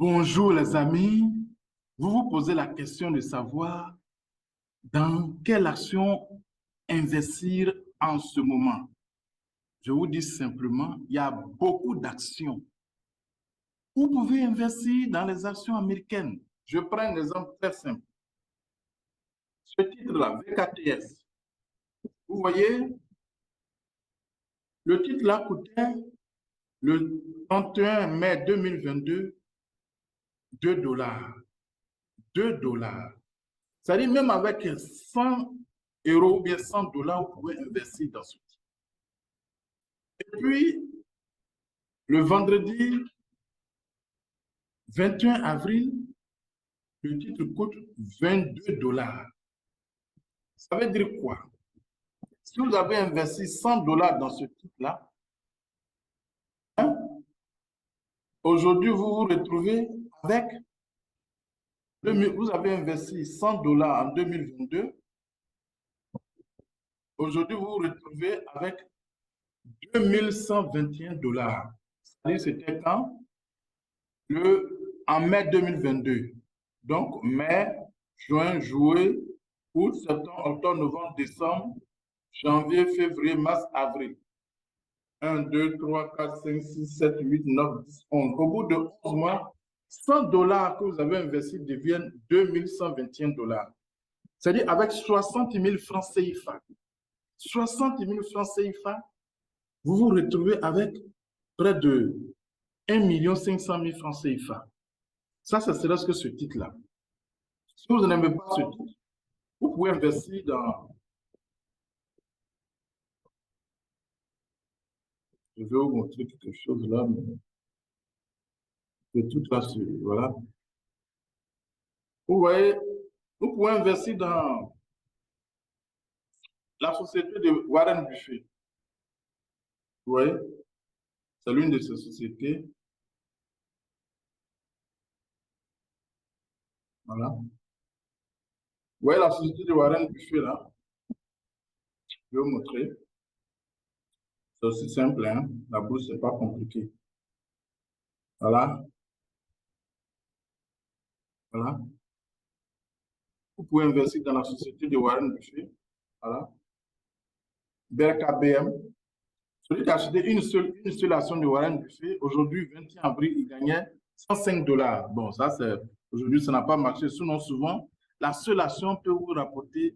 Bonjour les amis, vous vous posez la question de savoir dans quelle action investir en ce moment. Je vous dis simplement, il y a beaucoup d'actions. Vous pouvez investir dans les actions américaines. Je prends un exemple très simple. Ce titre-là, VKTS, vous voyez, le titre-là coûtait le 31 mai 2022 $2. $2. C'est-à-dire même avec 100 euros ou bien 100 $, vous pouvez investir dans ce titre. Et puis, le vendredi 21 avril, le titre coûte $22. Ça veut dire quoi? Si vous avez investi 100 $ dans ce titre-là, hein, aujourd'hui, vous vous retrouvez avec, vous avez investi 100 $ en 2022, aujourd'hui, vous vous retrouvez avec 2121 $. C'est-à-dire, c'était quand? En mai 2022. Donc, mai, juin, juillet, août, septembre, octobre, novembre, décembre, janvier, février, mars, avril. 1, 2, 3, 4, 5, 6, 7, 8, 9, 10, 11. Au bout de 11 mois, 100 $ que vous avez investis deviennent 2121 $. C'est-à-dire avec 60 000 francs CFA. 60 000 francs CFA, vous vous retrouvez avec près de 1 500 000 francs CFA. Ça serait ce que ce titre-là. Si vous n'aimez pas ce titre, vous pouvez investir dans... Je vais vous montrer quelque chose là, mais de toute façon, voilà. Vous voyez, vous pouvez investir dans la société de Warren Buffett. Vous voyez, c'est l'une de ces sociétés. Voilà. Vous voyez la société de Warren Buffett là? Je vais vous montrer. C'est aussi simple, hein? La bourse, c'est pas compliqué. Voilà. Voilà. Vous pouvez investir dans la société de Warren Buffett. Voilà. BRKBM. Celui qui a acheté une seule action de Warren Buffett, aujourd'hui, 21 avril, il gagnait 105 $. Bon, ça, c'est aujourd'hui, ça n'a pas marché. Sinon, souvent, la seule action peut vous rapporter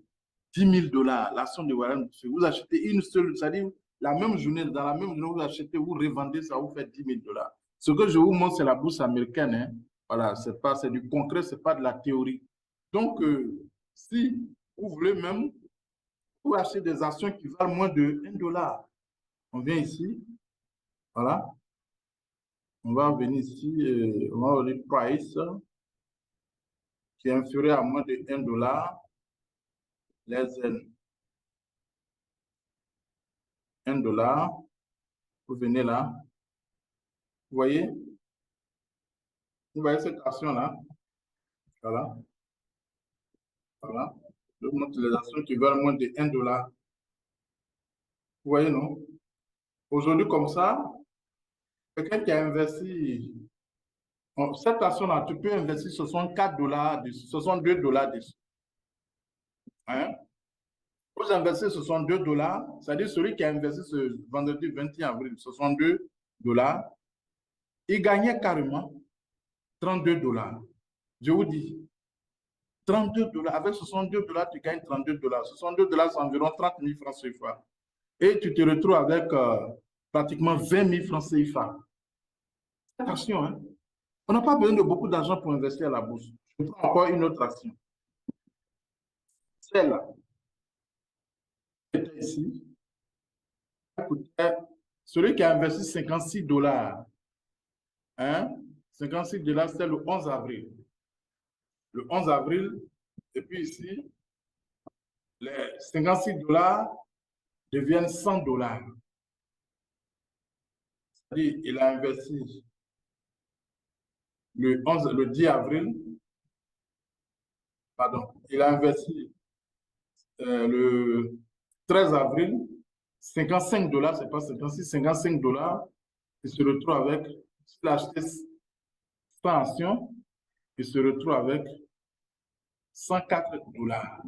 10 000 $. L'action de Warren Buffett. Vous achetez une seule, c'est-à-dire la même journée, dans la même journée, vous achetez, vous revendez, ça vous fait 10 000 $. Ce que je vous montre, c'est la bourse américaine. Hein. Voilà, c'est du concret, ce n'est pas de la théorie. Donc, si vous voulez même, vous achetez des actions qui valent moins de 1 $. On vient ici, voilà. On va venir ici, on va aller price, qui est inférieur à moins de 1 $, les N. 1 $, vous venez là, vous voyez cette action-là, voilà, voilà. Je vous montre les actions qui valent moins de 1 $. Vous voyez, non? Aujourd'hui, comme ça, quelqu'un qui a investi, cette action-là, tu peux investir 64 $, 62 $ dessus. Hein? Vous investissez 62 $, c'est-à-dire celui qui a investi ce vendredi 21 avril, 62 $, il gagnait carrément 32 $. Je vous dis, 32 $, avec 62 $, tu gagnes 32 $. 62 $, c'est environ 30 000 francs CFA. Et tu te retrouves avec pratiquement 20 000 francs CFA. Attention, hein? On n'a pas besoin de beaucoup d'argent pour investir à la bourse. Je prends encore une autre action. Celle-là, était ici. Celui qui a investi 56 $, hein? 56 $, c'était le 11 avril. Le 11 avril, et puis ici, les 56 $ deviennent 100 $. C'est-à-dire, il a investi le 10 avril, pardon, il a investi le 13 avril, 55 $, c'est pas 56, 55 $, il se retrouve avec, s'il a acheté 100 actions, il se retrouve avec 104 dollars.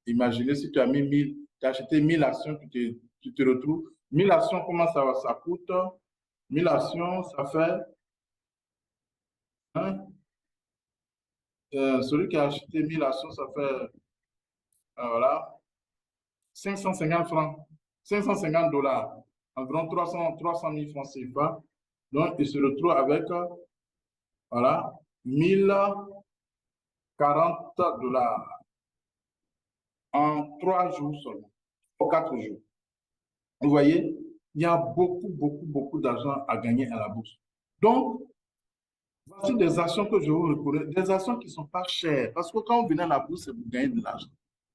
Imaginez si tu as mis 1000, tu as acheté 1000 actions, tu te retrouves. 1000 actions, comment ça coûte? 1000 actions, ça fait, hein, celui qui a acheté 1000 actions, ça fait, voilà, 550 francs, 550 dollars, environ 300 000 francs CFA. Donc, il se retrouve avec, voilà, 1040 dollars en 3 jours seulement, ou 4 jours. Vous voyez, il y a beaucoup d'argent à gagner à la bourse. Donc, voici des actions que je vous reconnais, des actions qui ne sont pas chères. Parce que quand vous venez à la bourse, vous gagnez de l'argent.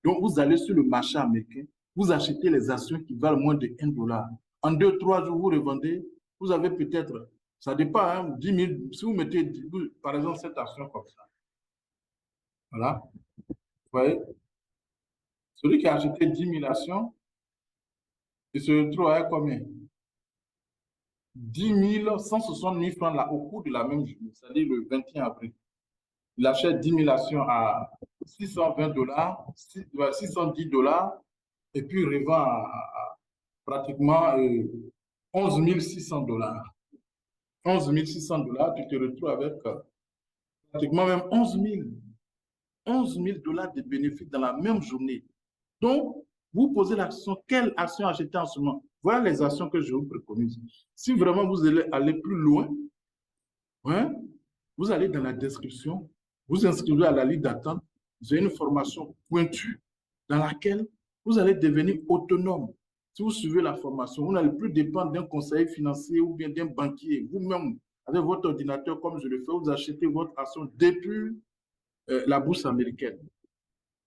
Donc, vous allez sur le marché américain, vous achetez les actions qui valent moins de 1 dollar. En 2-3 jours, vous revendez, vous avez peut-être, ça dépend, hein, 10 000, si vous mettez, par exemple, cette action comme ça. Voilà. Vous voyez, celui qui a acheté 10 000 actions, il se retrouve avec combien? 10 160 000 francs là, au cours de la même journée, c'est-à-dire le 21 avril. Il achète 10 000 actions à 620 dollars, 610 dollars, et puis il revend à pratiquement 11 600 dollars. 11 600 dollars, tu te retrouves avec pratiquement même 11 000 dollars de bénéfices dans la même journée. Donc, vous posez la question, quelle action acheter en ce moment? Voilà les actions que je vous préconise. Si vraiment vous allez aller plus loin, hein, vous allez dans la description, vous inscrivez à la liste d'attente, vous avez une formation pointue dans laquelle vous allez devenir autonome. Si vous suivez la formation, vous n'allez plus dépendre d'un conseiller financier ou bien d'un banquier. Vous-même, avec votre ordinateur, comme je le fais, vous achetez votre action depuis la bourse américaine.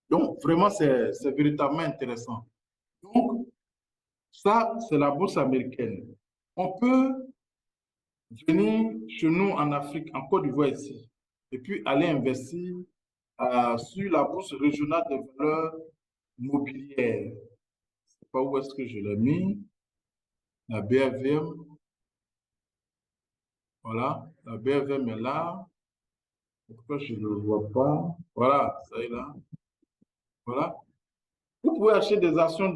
Donc, vraiment, c'est véritablement intéressant. Donc, ça, c'est la bourse américaine. On peut venir chez nous en Afrique, en Côte d'Ivoire ici, et puis aller investir sur la bourse régionale des valeurs mobilières. Je ne sais pas où est-ce que je l'ai mis. La BRVM. Voilà, la BRVM est là. Pourquoi je ne le vois pas? Voilà, ça est là. Voilà. Vous pouvez acheter des actions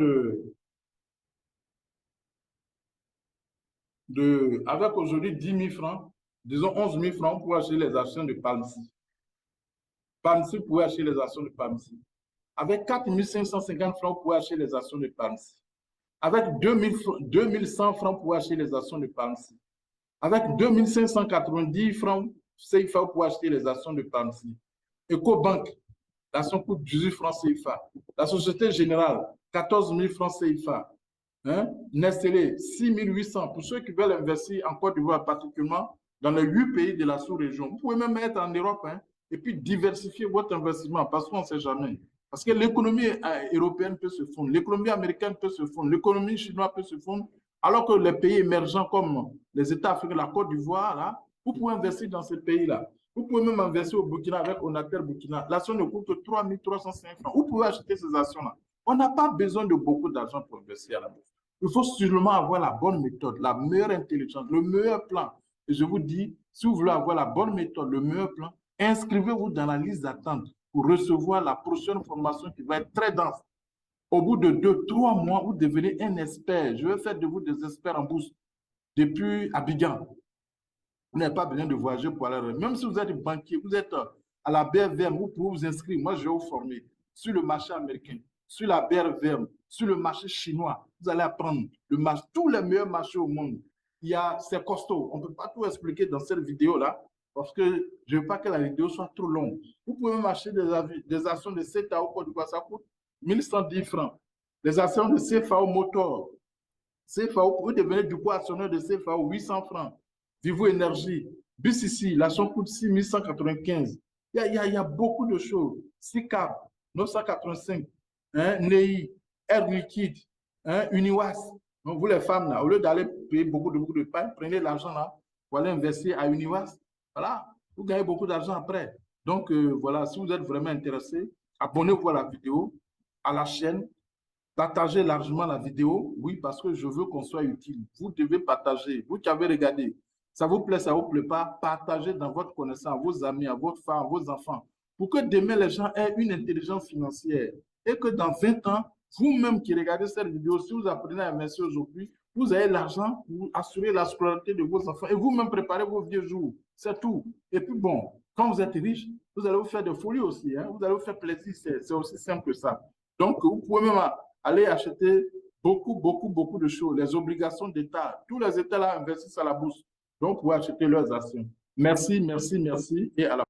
avec aujourd'hui 10 000 francs, disons 11 000 francs, vous pouvez acheter les actions de Palmsy. Palmsy, vous pouvez acheter les actions de Palmsy. Avec 4 550 francs, vous pouvez acheter les actions de Palmsy. Avec 2100 francs, vous pouvez acheter les actions de Palmsy. Avec 2590 francs CFA, vous pouvez acheter les actions de Palmsy. EcoBank, l'action coûte 18 francs CFA. La Société Générale, 14 000 francs CFA. Hein? Nestlé, 6 800. Pour ceux qui veulent investir en Côte d'Ivoire, particulièrement dans les 8 pays de la sous-région. Vous pouvez même être en Europe, hein, et puis diversifier votre investissement parce qu'on ne sait jamais. Parce que l'économie européenne peut se fondre, l'économie américaine peut se fondre, l'économie chinoise peut se fondre, alors que les pays émergents comme les États africains, la Côte d'Ivoire, là, vous pouvez investir dans ces pays-là. Vous pouvez même investir au Burkina avec Onatel Burkina. L'action ne coûte que 3 305 francs. Vous pouvez acheter ces actions-là. On n'a pas besoin de beaucoup d'argent pour investir à la bourse. Il faut seulement avoir la bonne méthode, la meilleure intelligence, le meilleur plan. Et je vous dis, si vous voulez avoir la bonne méthode, le meilleur plan, inscrivez-vous dans la liste d'attente pour recevoir la prochaine formation qui va être très dense. Au bout de 2-3 mois, vous devenez un expert. Je vais faire de vous des experts en bourse depuis Abidjan. Vous n'avez pas besoin de voyager pour aller. Même si vous êtes banquier, vous êtes à la BRVM, vous pouvez vous inscrire. Moi, je vais vous former sur le marché américain, sur la BRVM, sur le marché chinois. Vous allez apprendre tous les meilleurs marchés au monde. C'est costaud. On ne peut pas tout expliquer dans cette vidéo-là parce que je ne veux pas que la vidéo soit trop longue. Vous pouvez même acheter des actions de CETA au Côte d'Ivoire, ça coûte 1110 francs. Les actions de CFAO Motor, CFAO, vous devenez du coup actionnaire de CFAO, 800 francs. Vivo Énergie, BCC, l'action coûte 6 195. Il y a beaucoup de choses. SICAP, 985, hein, NEI, Air Liquide, hein, Uniwas. Donc, vous les femmes, là, au lieu d'aller payer beaucoup de pain, prenez l'argent là pour aller investir à Uniwas. Voilà, vous gagnez beaucoup d'argent après. Donc, voilà, si vous êtes vraiment intéressé, abonnez-vous à la vidéo, à la chaîne. Partagez largement la vidéo, oui, parce que je veux qu'on soit utile. Vous devez partager. Vous qui avez regardé, Ça vous plaît, ça ne vous plaît pas, partagez dans votre connaissance, à vos amis, à votre femme, à vos enfants, pour que demain les gens aient une intelligence financière et que dans 20 ans, vous-même qui regardez cette vidéo, si vous apprenez à investir aujourd'hui, vous avez l'argent pour assurer la scolarité de vos enfants et vous-même préparer vos vieux jours. C'est tout. Et puis bon, quand vous êtes riche, vous allez vous faire des folies aussi. Hein? Vous allez vous faire plaisir. C'est aussi simple que ça. Donc, vous pouvez même aller acheter beaucoup de choses. Les obligations d'État. Tous les États là investissent à la bourse. Donc, vous pouvez acheter leurs actions. Merci et à la